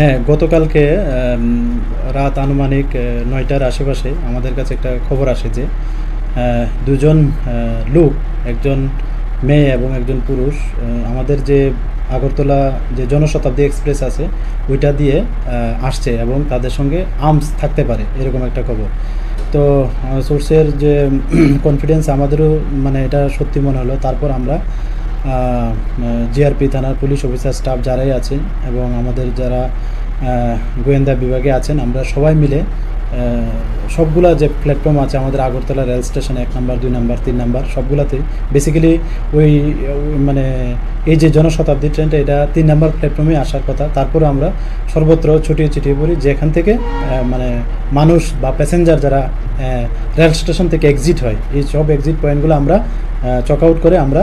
হ্যাঁ, গতকালকে রাত আনুমানিক ৯টার আশেপাশে আমাদের কাছে একটা খবর আসে যে দুজন লোক, একজন মেয়ে এবং একজন পুরুষ, আমাদের যে আগরতলা যে জনশতাব্দী এক্সপ্রেস আছে ওইটা দিয়ে আসছে এবং তাদের সঙ্গে আর্মস থাকতে পারে, এরকম একটা খবর। তো সোর্সের যে কনফিডেন্স আমাদেরও মানে এটা সত্যি মনে হলো। তারপর আমরা জিআরপি থানার পুলিশ অফিসার স্টাফ যারাই আছেন এবং আমাদের যারা গোয়েন্দা বিভাগে আছেন, আমরা সবাই মিলে সবগুলা যে প্ল্যাটফর্ম আছে আমাদের আগরতলা রেল স্টেশন 1 নম্বর, 2 নম্বর, 3 নম্বর সবগুলাতেই বেসিক্যালি মানে এই যে জনশতাব্দী ট্রেনটা এটা 3 নম্বর প্ল্যাটফর্মে আসার কথা। তারপরে আমরা সর্বত্র ছড়িয়ে ছিটিয়ে পড়ি, যেখান থেকে মানে মানুষ বা প্যাসেঞ্জার যারা রেল স্টেশন থেকে এক্সিট হয়, এই সব এক্সিট পয়েন্টগুলো আমরা চক আউট করে আমরা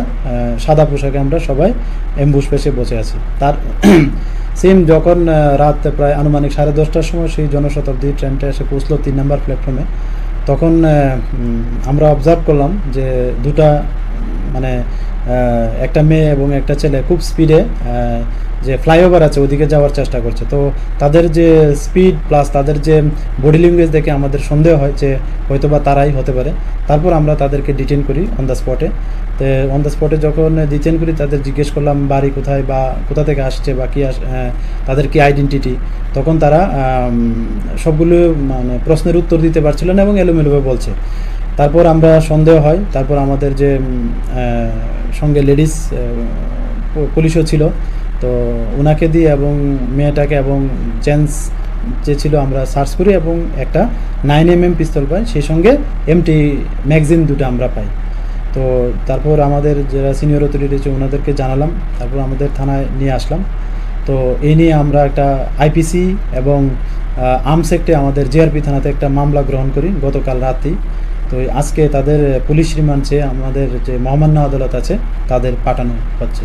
সাদা পোশাকে আমরা সবাই অ্যাম্বুশ পেশে বসে আছি। তার সেম যখন রাত প্রায় আনুমানিক 10:30টার সময় সেই জনশতাব্দী ট্রেনটা এসে পৌঁছলো 3 নম্বর প্ল্যাটফর্মে, তখন আমরা অবজার্ভ করলাম যে দুটা মানে একটা মেয়ে এবং একটা ছেলে খুব স্পিডে যে ফ্লাইওভার আছে ওদিকে যাওয়ার চেষ্টা করছে। তো তাদের যে স্পিড প্লাস তাদের যে বডি ল্যাঙ্গুয়েজ দেখে আমাদের সন্দেহ হয় যে হয়তোবা তারাই হতে পারে। তারপর আমরা তাদেরকে ডিটেন করি অন দ্য স্পটে। তো অন দ্য স্পটে যখন ডিটেন করি তাদের জিজ্ঞেস করলাম বাড়ি কোথায় বা কোথা থেকে আসছে বা কী তাদের কি আইডেন্টিটি। তখন তারা সবগুলো মানে প্রশ্নের উত্তর দিতে পারছিল না এবং এলোমেলোভাবে বলছে। তারপর আমরা সন্দেহ হয়, তারপর আমাদের যে সঙ্গে লেডিস পুলিশও ছিল, তো ওনাকে দিয়ে এবং মেয়েটাকে এবং জেন্টস যে ছিল আমরা সার্চ করি এবং একটা 9mm পিস্তল পাই, সেই সঙ্গে এমটি ম্যাগজিন দুটো আমরা পাই। তো তারপর আমাদের যারা সিনিয়র অথরিটি আছে ওনাদেরকে জানালাম, তারপর আমাদের থানায় নিয়ে আসলাম। তো এই নিয়ে আমরা একটা আইপিসি এবং আর্মস অ্যাক্টে আমাদের জিআরপি থানাতে একটা মামলা গ্রহণ করি গতকাল রাতেই। তো আজকে তাদের পুলিশ রিমান্ড চেয়ে আমাদের যে মহামান্য আদালত আছে তাদের পাঠানো হচ্ছে।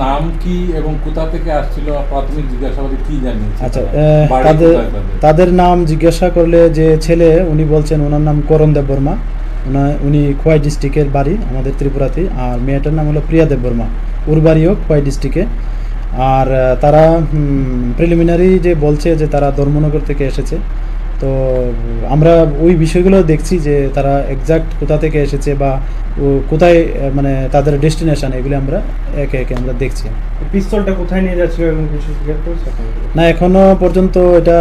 নাম কি এবং কোথা থেকে আসছিল প্রাথমিক জিজ্ঞাসাবাদে কি জানিয়েছে? আচ্ছা, তাদের নাম জিজ্ঞাসা করলে যে ছেলে উনি বলছেন ওনার নাম করণ দেব বর্মা, উনি খোয়াই ডিস্ট্রিক্টের বাড়ি আমাদের ত্রিপুরাতে। আর মেয়েটার নাম হলো প্রিয়া দেব বর্মা, ওর বাড়িও খোয়াই ডিস্ট্রিক্টে। আর তারা প্রিলিমিনারি যে বলছে যে তারা ধর্মনগর থেকে এসেছে। তো আমরা ওই বিষয়গুলো দেখছি যে তারা এক্সাক্ট কোথা থেকে এসেছে বা কোথায় মানে তাদের ডেস্টিনেশন, এগুলো আমরা একে একে আমরা দেখছি। পিস্তলটা কোথায় নিয়ে যাচ্ছিল এবং কিছু না, এখনো পর্যন্ত এটা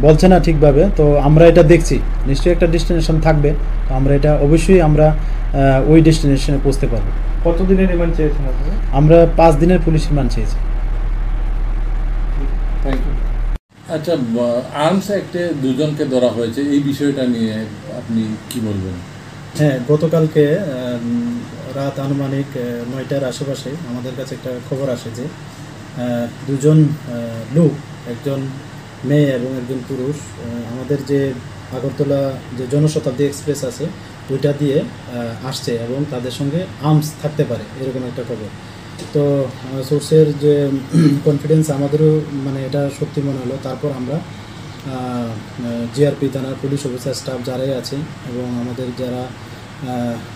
বলছে না ঠিকভাবে। তো আমরা এটা দেখছি, নিশ্চয়ই একটা ডেস্টিনেশন থাকবে। তো আমরা এটা অবশ্যই আমরা ওই ডেস্টিনেশনে পৌঁছতে পারবো। কতদিনের রিমান্ড চেয়েছেন আপনারা? আমরা 5 দিনের পুলিশ রিমান্ড চেয়েছি। Thank you. আচ্ছা, আর্মস অ্যাক্টে দুজনকে ধরা হয়েছে, এই বিষয়টা নিয়ে আপনি কি বলবেন? হ্যাঁ, গতকালকে রাত আনুমানিক ৯টার আশেপাশে আমাদের কাছে একটা খবর আসে যে দুজন লোক, একজন মেয়ে এবং একজন পুরুষ, আমাদের যে আগরতলা যে জনশতাব্দী এক্সপ্রেস আছে ওইটা দিয়ে আসছে এবং তাদের সঙ্গে আর্মস থাকতে পারে, এরকম একটা খবর। তো সোর্সের যে কনফিডেন্স আমাদেরও মানে এটা সত্যি মনে হলো। তারপর আমরা জিআরপি থানার পুলিশ অফিসার স্টাফ যারাই আছেন এবং আমাদের যারা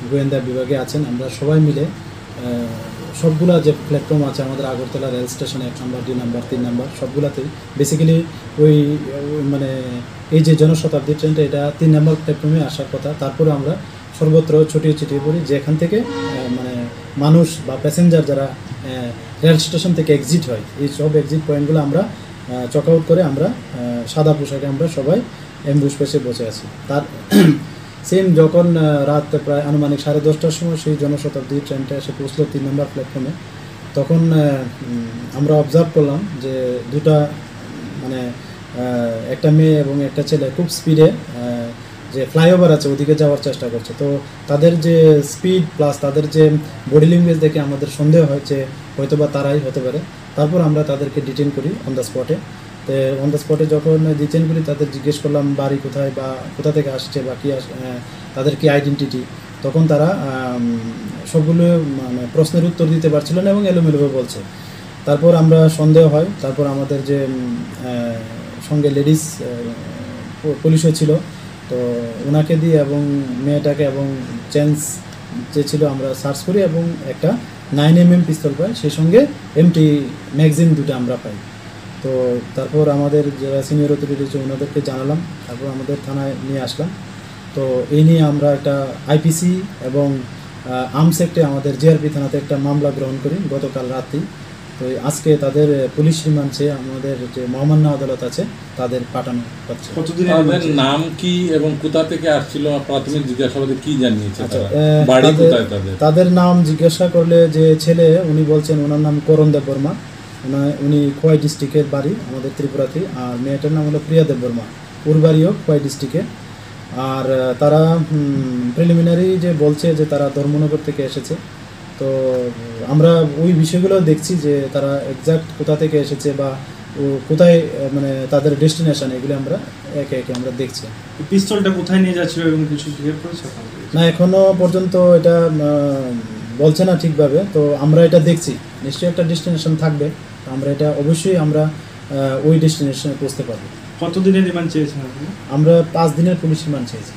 গোয়েন্দা বিভাগে আছেন, আমরা সবাই মিলে সবগুলা যে প্ল্যাটফর্ম আছে আমাদের আগরতলা রেল স্টেশন 1 নম্বর, 2 নম্বর, 3 নম্বর সবগুলাতেই বেসিক্যালি মানে এই যে জনশতাব্দী ট্রেনটা এটা 3 নম্বর প্ল্যাটফর্মে আসার কথা। তারপরে আমরা সর্বত্র ছড়িয়ে ছিটিয়ে পড়ি, যেখান থেকে মানে মানুষ বা প্যাসেঞ্জার যারা রেল স্টেশন থেকে এক্সিট হয়, এই সব এক্সিট পয়েন্টগুলো আমরা চক আউট করে আমরা সাদা পোশাকে আমরা সবাই অ্যাম্বুশ পেশে বসে আছি। তার সেম যখন রাত প্রায় আনুমানিক 10:30টার সময় সেই জনশতাব্দী ট্রেনটা এসে পৌঁছলো 3 নম্বর প্ল্যাটফর্মে, তখন আমরা অবজার্ভ করলাম যে দুটা মানে একটা মেয়ে এবং একটা ছেলে খুব স্পিডে যে ফ্লাইওভার আছে ওদিকে যাওয়ার চেষ্টা করছে। তো তাদের যে স্পিড প্লাস তাদের যে বডি ল্যাঙ্গুয়েজ দেখে আমাদের সন্দেহ হয় যে হয়তোবা তারাই হতে পারে। তারপর আমরা তাদেরকে ডিটেন করি অন দ্য স্পটে। তো অন দ্য স্পটে যখন ডিটেন করি তাদের জিজ্ঞেস করলাম বাড়ি কোথায় বা কোথা থেকে আসছে বা কী তাদের কি আইডেন্টিটি। তখন তারা সবগুলো মানে প্রশ্নের উত্তর দিতে পারছিল না এবং এলোমেলোভাবে বলছে। তারপর আমরা সন্দেহ হয়, তারপর আমাদের যে সঙ্গে লেডিস পুলিশও ছিল, তো ওনাকে দিয়ে এবং মেয়েটাকে এবং জেন্টস যে ছিল আমরা সার্চ করি এবং একটা 9mm পিস্তল পাই, সেই সঙ্গে এমটি ম্যাগজিন দুটো আমরা পাই। তো তারপর আমাদের যারা সিনিয়র অথরিটি আছে ওনাদেরকে জানালাম, তারপর আমাদের থানায় নিয়ে আসলাম। তো এই নিয়ে আমরা একটা আইপিসি এবং আর্মস অ্যাক্টে আমাদের জিআরপি থানাতে একটা মামলা গ্রহণ করি গতকাল রাতেই। তো আজকে তাদের পুলিশ রিমান্ডে আমাদের যে মহামান্য আদালত আছে তাদের পাঠানো হচ্ছে। কতদিনের তাদের রিমান্ড চেয়েছেন? নাম কি এবং কোথা থেকে আসছিল, প্রাথমিক জিজ্ঞাসাবাদে কি জানিয়েছে আচ্ছা, তারা? বাড়ি কোথায় তাদের? তাদের নাম জিজ্ঞাসা করলে যে ছেলে উনি বলছেন ওনার নাম করণ দেব বর্মা, উনি খোয়াই ডিস্ট্রিক্টের বাড়ি আমাদের ত্রিপুরাতে। আর মেয়েটার নাম হলো প্রিয়া দেব বর্মা, ওর বাড়িও খোয়াই ডিস্ট্রিক্টে। আর তারা প্রিলিমিনারি যে বলছে যে তারা ধর্মনগর থেকে এসেছে। তো আমরা ওই বিষয়গুলো দেখছি যে তারা এক্সাক্ট কোথা থেকে এসেছে বা ও কোথায় মানে তাদের ডেস্টিনেশন, এগুলো আমরা একে একে আমরা দেখছি। এই পিস্তলটা কোথায় নিয়ে যাচ্ছিল এবং কিছু ক্লিয়ার করেছে আপনাদের? না, এখনো পর্যন্ত এটা বলছে না ঠিকভাবে। তো আমরা এটা দেখছি, নিশ্চয়ই একটা ডেস্টিনেশন থাকবে। তো আমরা এটা অবশ্যই আমরা ওই ডেস্টিনেশনে পৌঁছতে পারবো। কতদিনের রিমান্ড চেয়েছেন আপনি? আমরা 5 দিনের পুলিশ রিমান্ড চেয়েছি।